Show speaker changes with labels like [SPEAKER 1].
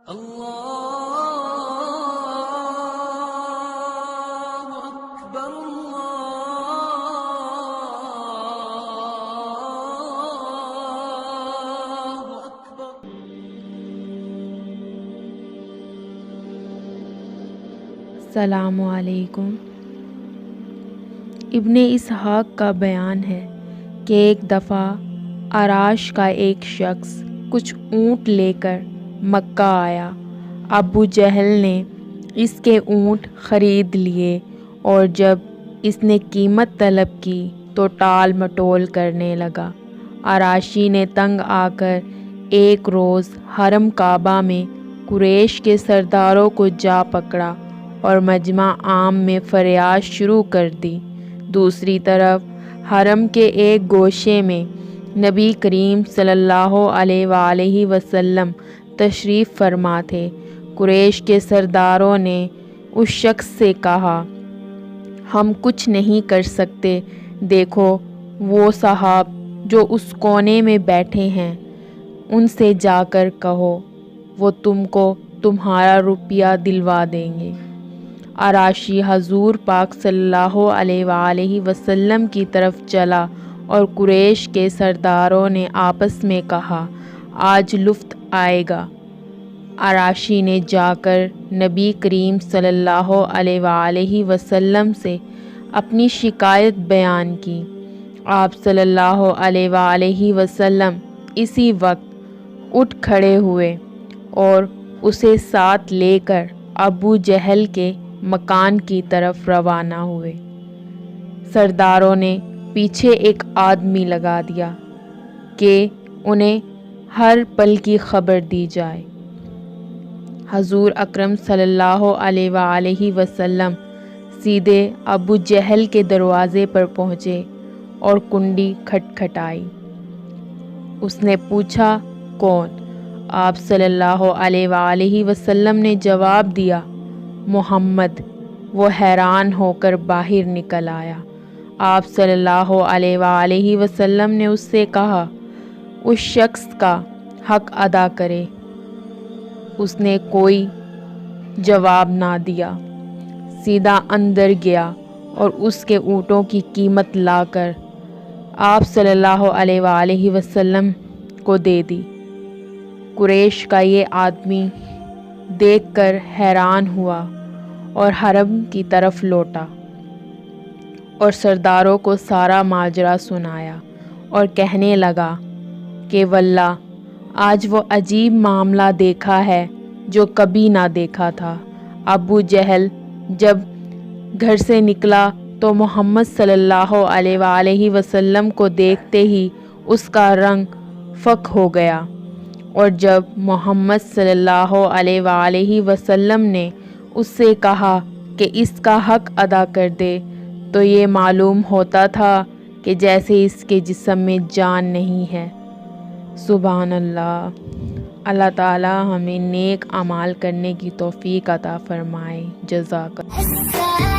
[SPEAKER 1] اللہ اکبر اللہ اکبر۔
[SPEAKER 2] السلام علیکم۔ ابن اسحاق کا بیان ہے کہ ایک دفعہ عراش کا ایک شخص کچھ اونٹ لے کر مکہ آیا۔ ابو جہل نے اس کے اونٹ خرید لیے اور جب اس نے قیمت طلب کی تو ٹال مٹول کرنے لگا۔ عراشی نے تنگ آ کر ایک روز حرم کعبہ میں قریش کے سرداروں کو جا پکڑا اور مجمع عام میں فریاد شروع کر دی۔ دوسری طرف حرم کے ایک گوشے میں نبی کریم صلی اللہ علیہ وآلہ وسلم تشریف فرما تھے۔ قریش کے سرداروں نے اس شخص سے کہا، ہم کچھ نہیں کر سکتے، دیکھو وہ صاحب جو اس کونے میں بیٹھے ہیں ان سے جا کر کہو، وہ تم کو تمہارا روپیہ دلوا دیں گے۔ عراشی حضور پاک صلی اللہ علیہ وآلہ وسلم کی طرف چلا اور قریش کے سرداروں نے آپس میں کہا، آج لفت آئے گا۔ عراشی نے جا کر نبی کریم صلی اللہ علیہ وآلہ وسلم سے اپنی شکایت بیان کی۔ آپ صلی اللہ علیہ وآلہ وسلم اسی وقت اٹھ کھڑے ہوئے اور اسے ساتھ لے کر ابو جہل کے مکان کی طرف روانہ ہوئے۔ سرداروں نے پیچھے ایک آدمی لگا دیا کہ انہیں ہر پل کی خبر دی جائے۔ حضور اکرم صلی اللہ علیہ وآلہ وسلم سیدھے ابو جہل کے دروازے پر پہنچے اور کنڈی کھٹکھٹائی۔ اس نے پوچھا، کون؟ آپ صلی اللہ علیہ وآلہ وسلم نے جواب دیا، محمد۔ وہ حیران ہو کر باہر نکل آیا۔ آپ صلی اللہ علیہ وآلہ وسلم نے اس سے کہا، اس شخص کا حق ادا کرے۔ اس نے کوئی جواب نہ دیا، سیدھا اندر گیا اور اس کے اونٹوں کی قیمت لا کر آپ صلی اللہ علیہ وآلہ وسلم کو دے دی۔ قریش کا یہ آدمی دیکھ کر حیران ہوا اور حرم کی طرف لوٹا اور سرداروں کو سارا ماجرا سنایا اور کہنے لگا کہ واللہ آج وہ عجیب معاملہ دیکھا ہے جو کبھی نہ دیکھا تھا۔ ابو جہل جب گھر سے نکلا تو محمد صلی اللہ علیہ وآلہ وسلم کو دیکھتے ہی اس کا رنگ فک ہو گیا، اور جب محمد صلی اللہ علیہ وآلہ وسلم نے اس سے کہا کہ اس کا حق ادا کر دے تو یہ معلوم ہوتا تھا کہ جیسے اس کے جسم میں جان نہیں ہے۔ سبحان اللہ۔ اللہ تعالی ہمیں نیک اعمال کرنے کی توفیق عطا فرمائے۔ جزاک اللہ۔